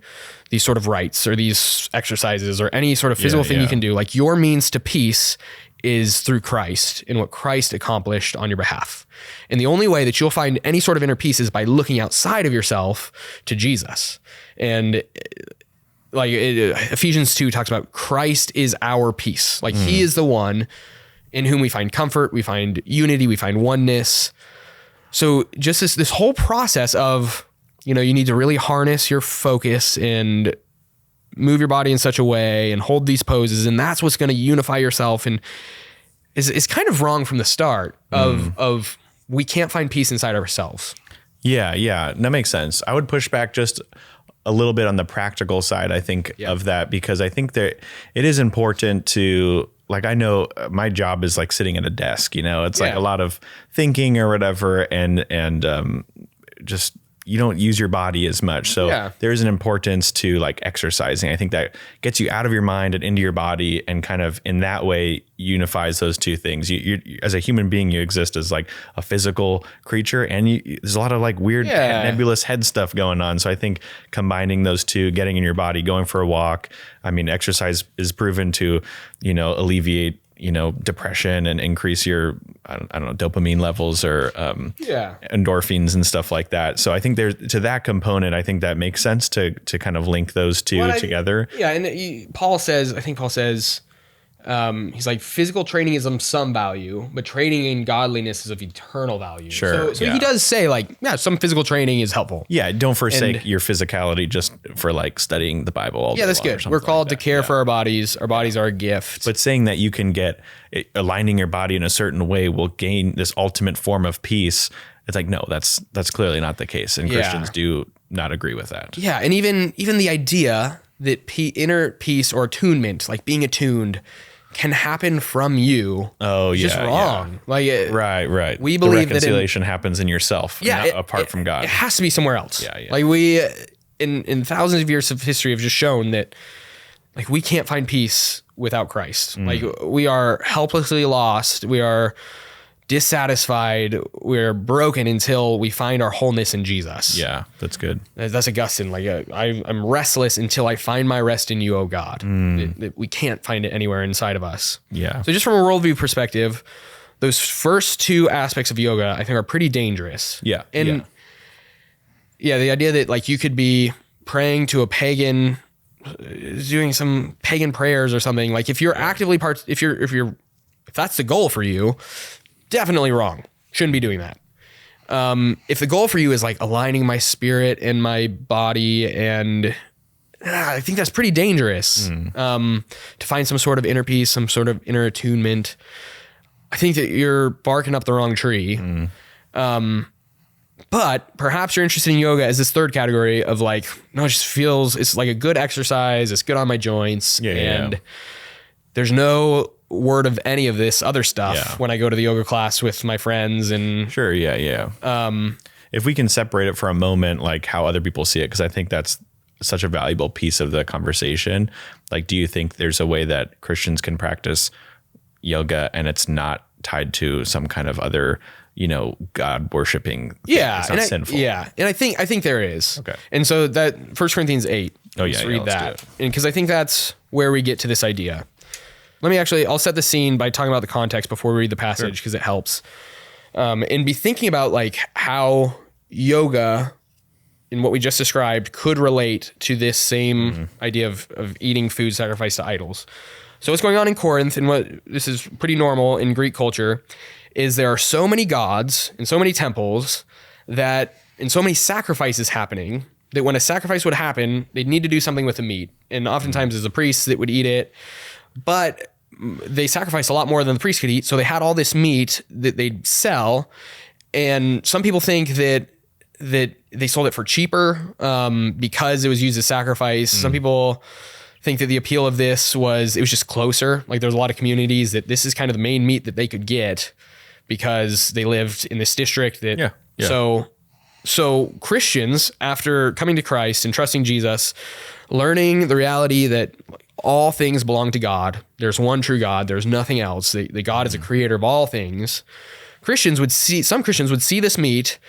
these sort of rites or these exercises or any sort of physical thing you can do. Like your means to peace is through Christ and what Christ accomplished on your behalf. And the only way that you'll find any sort of inner peace is by looking outside of yourself to Jesus. And like Ephesians 2 talks about Christ is our peace. Like he is the one in whom we find comfort, we find unity, we find oneness. So just this whole process of, you need to really harness your focus and move your body in such a way and hold these poses, and that's what's going to unify yourself, and is kind of wrong from the start of we can't find peace inside ourselves. Yeah, that makes sense. I would push back just a little bit on the practical side, I think, of that, because I think that it is important to, like, I know my job is like sitting at a desk, it's like a lot of thinking or whatever, and just you don't use your body as much. So there's an importance to like exercising. I think that gets you out of your mind and into your body, and kind of in that way unifies those two things. You as a human being, you exist as like a physical creature, and there's a lot of like weird nebulous head stuff going on. So I think combining those two, getting in your body, going for a walk. I mean, exercise is proven to, alleviate, depression and increase your I don't know, dopamine levels or endorphins and stuff like that. So I think there's to that component, I think that makes sense to kind of link those two together. And Paul says, he's like, physical training is of some value, but training in godliness is of eternal value. Sure. So he does say like, some physical training is helpful. Yeah. Don't forsake your physicality just for like studying the Bible all day that's good. We're called to care for our bodies. Our bodies are a gift. But saying that you can get aligning your body in a certain way will gain this ultimate form of peace. It's like, no, that's clearly not the case. And Christians do not agree with that. Yeah. And even the idea that inner peace or attunement, like being attuned, can happen from you. Just wrong. Like right. We believe the reconciliation happens in yourself, apart from God. It has to be somewhere else. Yeah. Like we, in thousands of years of history, have just shown that like we can't find peace without Christ. Like we are helplessly lost. We are dissatisfied. We're broken until we find our wholeness in Jesus. Yeah, that's good. That's Augustine. Like I'm restless until I find my rest in you, O God. We can't find it anywhere inside of us. Yeah. So just from a worldview perspective, those first two aspects of yoga, I think, are pretty dangerous. Yeah. And the idea that like you could be praying to a pagan, doing some pagan prayers or something. Like if you're actively if that's the goal for you, definitely wrong. Shouldn't be doing that. If the goal for you is like aligning my spirit and my body, and I think that's pretty dangerous. To find some sort of inner peace, some sort of inner attunement, I think that you're barking up the wrong tree. But perhaps you're interested in yoga as this third category of like, no, it just feels, it's like a good exercise. It's good on my joints. There's no word of any of this other stuff when I go to the yoga class with my friends and if we can separate it for a moment, like how other people see it, because I think that's such a valuable piece of the conversation. Like, do you think there's a way that Christians can practice yoga and it's not tied to some kind of other, God worshiping thing? It's not sinful. And I think there is. Okay. And so that 1 Corinthians 8, let's read that. And because I think that's where we get to this idea. I'll set the scene by talking about the context before we read the passage, because it helps. And be thinking about like how yoga and what we just described could relate to this same idea of eating food sacrificed to idols. So what's going on in Corinth, and what this is pretty normal in Greek culture, is there are so many gods and so many temples and so many sacrifices happening that when a sacrifice would happen, they'd need to do something with the meat. And oftentimes it's a priest that would eat it. But they sacrificed a lot more than the priest could eat. So they had all this meat that they'd sell. And some people think that they sold it for cheaper because it was used as sacrifice. Some people think that the appeal of this was it was just closer. Like there's a lot of communities that this is kind of the main meat that they could get because they lived in this district that So Christians, after coming to Christ and trusting Jesus, learning the reality that all things belong to God. There's one true God. There's nothing else. The God is a creator of all things. Some Christians would see this meat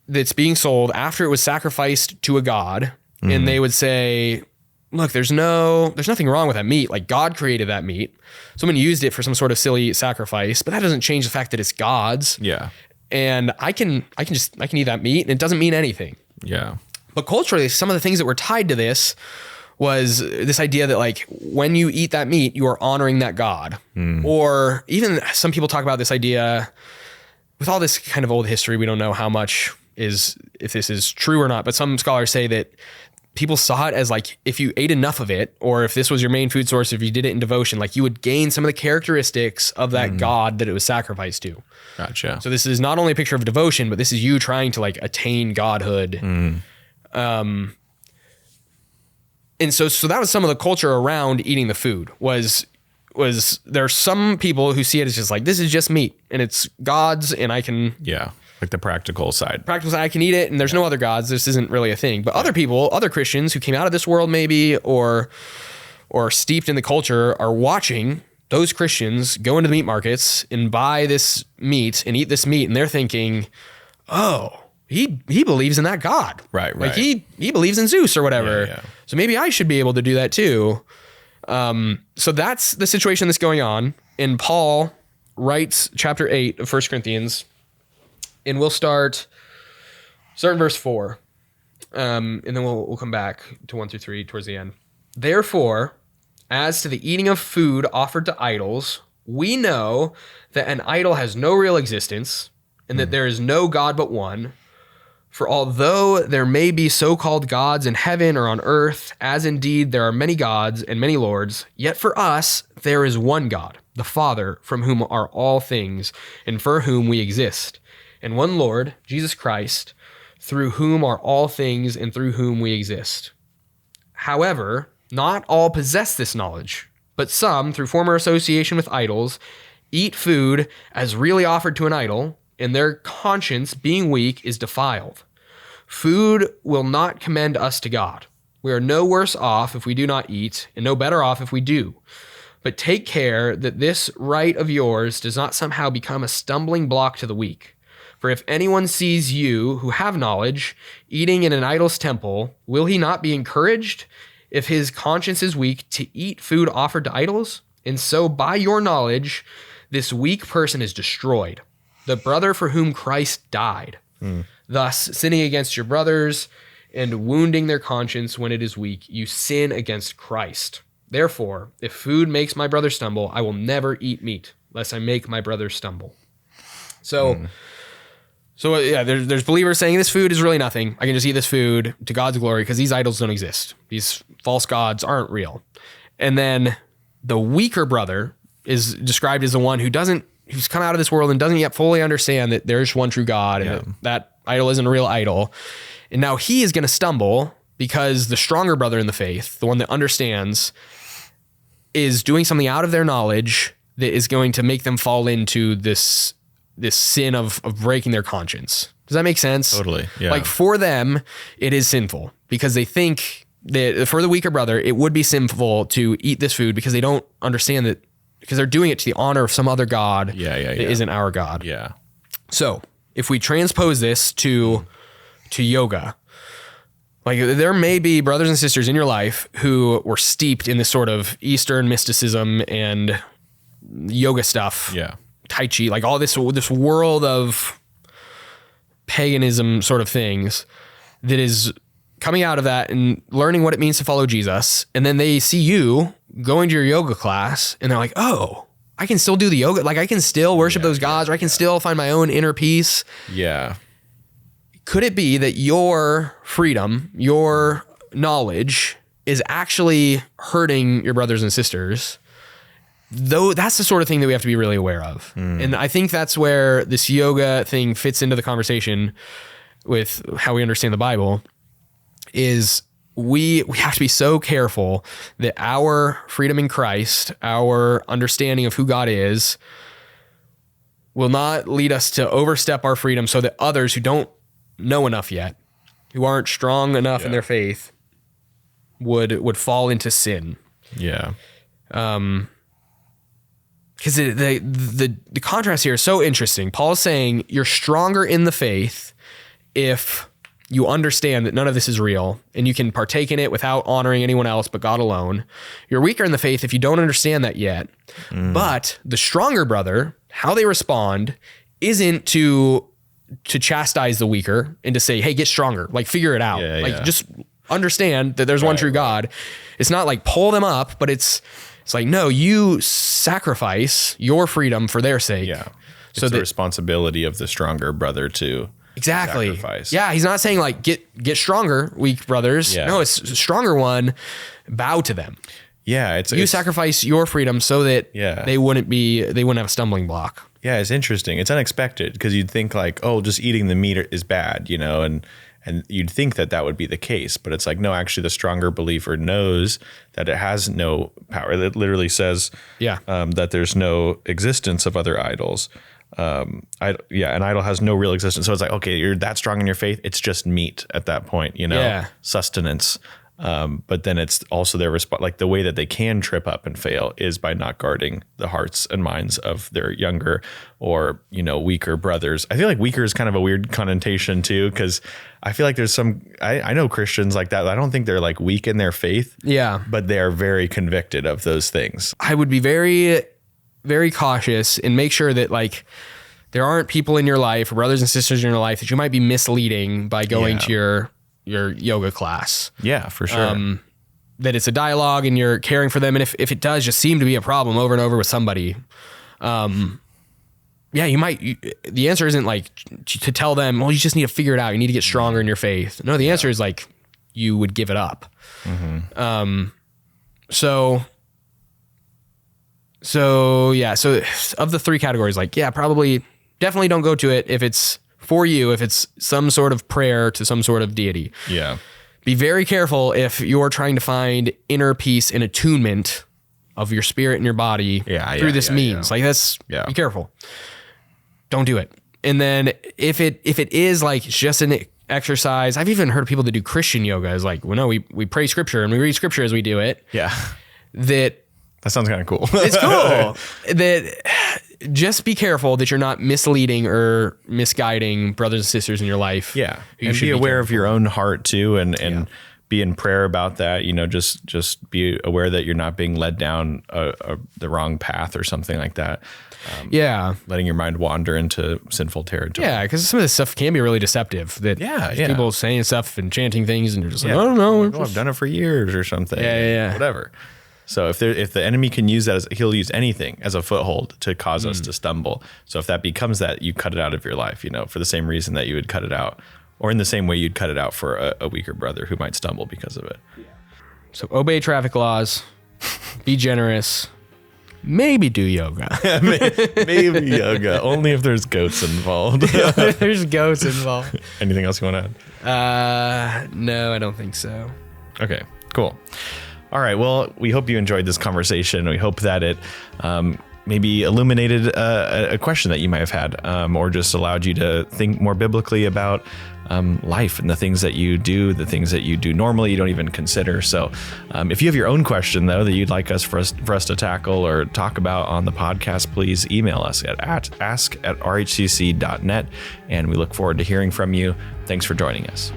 that's being sold after it was sacrificed to a God, and they would say, look, there's nothing wrong with that meat. Like God created that meat. Someone used it for some sort of silly sacrifice, but that doesn't change the fact that it's God's. Yeah. And I can eat that meat and it doesn't mean anything. Yeah. But culturally, some of the things that were tied to this was this idea that like when you eat that meat, you are honoring that God. Or even some people talk about this idea with all this kind of old history. We don't know how much if this is true or not, but some scholars say that people saw it as like, if you ate enough of it, or if this was your main food source, if you did it in devotion, like you would gain some of the characteristics of that God that it was sacrificed to. Gotcha. So this is not only a picture of devotion, but this is you trying to like attain godhood. And so that was some of the culture around eating the food was there are some people who see it as just like, this is just meat and it's God's and I can. Yeah. Like the practical side. I can eat it and there's no other gods. This isn't really a thing. But other people, other Christians who came out of this world maybe or steeped in the culture are watching those Christians go into the meat markets and buy this meat and eat this meat. And they're thinking, oh, he believes in that God. Right. Like he believes in Zeus or whatever. Yeah. So maybe I should be able to do that too. So that's the situation that's going on. And Paul writes chapter 8 of 1 Corinthians, and we'll start in verse 4. And then we'll come back to 1 through 3 towards the end. Therefore, as to the eating of food offered to idols, we know that an idol has no real existence, and that there is no God but one. For although there may be so-called gods in heaven or on earth, as indeed there are many gods and many lords, yet for us there is one God, the Father, from whom are all things, and for whom we exist, and one Lord, Jesus Christ, through whom are all things and through whom we exist. However, not all possess this knowledge, but some, through former association with idols, eat food as really offered to an idol, and their conscience, being weak, is defiled. Food will not commend us to God. We are no worse off if we do not eat, and no better off if we do. But take care that this right of yours does not somehow become a stumbling block to the weak. For if anyone sees you, who have knowledge, eating in an idol's temple, will he not be encouraged, if his conscience is weak, to eat food offered to idols? And so by your knowledge, this weak person is destroyed, the brother for whom Christ died. Thus, sinning against your brothers and wounding their conscience when it is weak, you sin against Christ. Therefore, if food makes my brother stumble, I will never eat meat, lest I make my brother stumble. So yeah, there's believers saying this food is really nothing. I can just eat this food to God's glory because these idols don't exist. These false gods aren't real. And then the weaker brother is described as the one who's come out of this world and doesn't yet fully understand that there's one true God and that idol isn't a real idol. And now he is going to stumble because the stronger brother in the faith, the one that understands, is doing something out of their knowledge that is going to make them fall into this sin of breaking their conscience. Does that make sense? Totally. Yeah. Like for them, it is sinful because they think that for the weaker brother, it would be sinful to eat this food because they don't understand that, because they're doing it to the honor of some other God that isn't our God. Yeah. So if we transpose this to yoga, like there may be brothers and sisters in your life who were steeped in this sort of Eastern mysticism and yoga stuff. Yeah. Tai Chi, like all this world of paganism sort of things that is coming out of that and learning what it means to follow Jesus. And then they see you going to your yoga class and they're like, oh, I can still do the yoga. Like I can still worship those gods, or I can still find my own inner peace. Yeah. Could it be that your freedom, your knowledge is actually hurting your brothers and sisters? Though that's the sort of thing that we have to be really aware of. And I think that's where this yoga thing fits into the conversation with how we understand the Bible, is we have to be so careful that our freedom in Christ, our understanding of who God is, will not lead us to overstep our freedom so that others who don't know enough yet, who aren't strong enough in their faith, would fall into sin. Yeah. Because the contrast here is so interesting. Paul's saying you're stronger in the faith if you understand that none of this is real and you can partake in it without honoring anyone else but God alone. You're weaker in the faith if you don't understand that yet. But the stronger brother, how they respond isn't to chastise the weaker and to say, hey, get stronger, like figure it out. Just understand that there's one true God. It's not like pull them up, but it's like, no, you sacrifice your freedom for their sake. Yeah. It's the responsibility of the stronger brother to sacrifice. Yeah. He's not saying like, get stronger, weak brothers. Yeah. No, it's a stronger one. Bow to them. Yeah. It's sacrifice your freedom so that they wouldn't have a stumbling block. Yeah. It's interesting. It's unexpected because you'd think like, oh, just eating the meat is bad, and you'd think that would be the case, but it's like, no, actually the stronger believer knows that it has no power. It literally says that there's no existence of other idols. An idol has no real existence. So it's like, okay, you're that strong in your faith. It's just meat at that point, sustenance. But then it's also their response, like the way that they can trip up and fail is by not guarding the hearts and minds of their younger or, weaker brothers. I feel like weaker is kind of a weird connotation too, because I feel like there's I know Christians like that. I don't think they're like weak in their faith. Yeah. But they are very convicted of those things. I would be very very cautious and make sure that like there aren't people in your life or brothers and sisters in your life that you might be misleading by going to your yoga class. Yeah, for sure. That it's a dialogue and you're caring for them. And if it does just seem to be a problem over and over with somebody, you might, the answer isn't like to tell them, well, you just need to figure it out. You need to get stronger in your faith. No, the answer is like, you would give it up. So of the 3 categories, like, probably definitely don't go to it if it's for you, if it's some sort of prayer to some sort of deity. Yeah. Be very careful if you're trying to find inner peace and attunement of your spirit and your body through this means. Like be careful. Don't do it. And then if it is like just an exercise, I've even heard of people that do Christian yoga is like, well, no, we pray scripture and we read scripture as we do it. Yeah. That sounds kind of cool. It's cool. That just be careful that you're not misleading or misguiding brothers and sisters in your life. Yeah. And be aware of your own heart too. And be in prayer about that, just be aware that you're not being led down the wrong path or something like that. Letting your mind wander into sinful territory. Yeah, because some of this stuff can be really deceptive. That people saying stuff and chanting things, and you're just like, I don't know. I've done it for years or something. Yeah. Whatever. So if the enemy can use that he'll use anything as a foothold to cause us to stumble. So if that becomes that, you cut it out of your life, for the same reason that you would cut it out, or in the same way you'd cut it out for a weaker brother who might stumble because of it. So obey traffic laws, be generous. Maybe do yoga. Maybe yoga. Only if there's goats involved. There's goats involved. Anything else you want to add? No, I don't think so. Okay, cool. All right. Well, we hope you enjoyed this conversation. We hope that it maybe illuminated a question that you might have had, or just allowed you to think more biblically about life and the things that you do, the things that you do normally you don't even consider. So if you have your own question, though, that you'd like for us to tackle or talk about on the podcast, please email us at ask@rhcc.net, and we look forward to hearing from you. Thanks for joining us.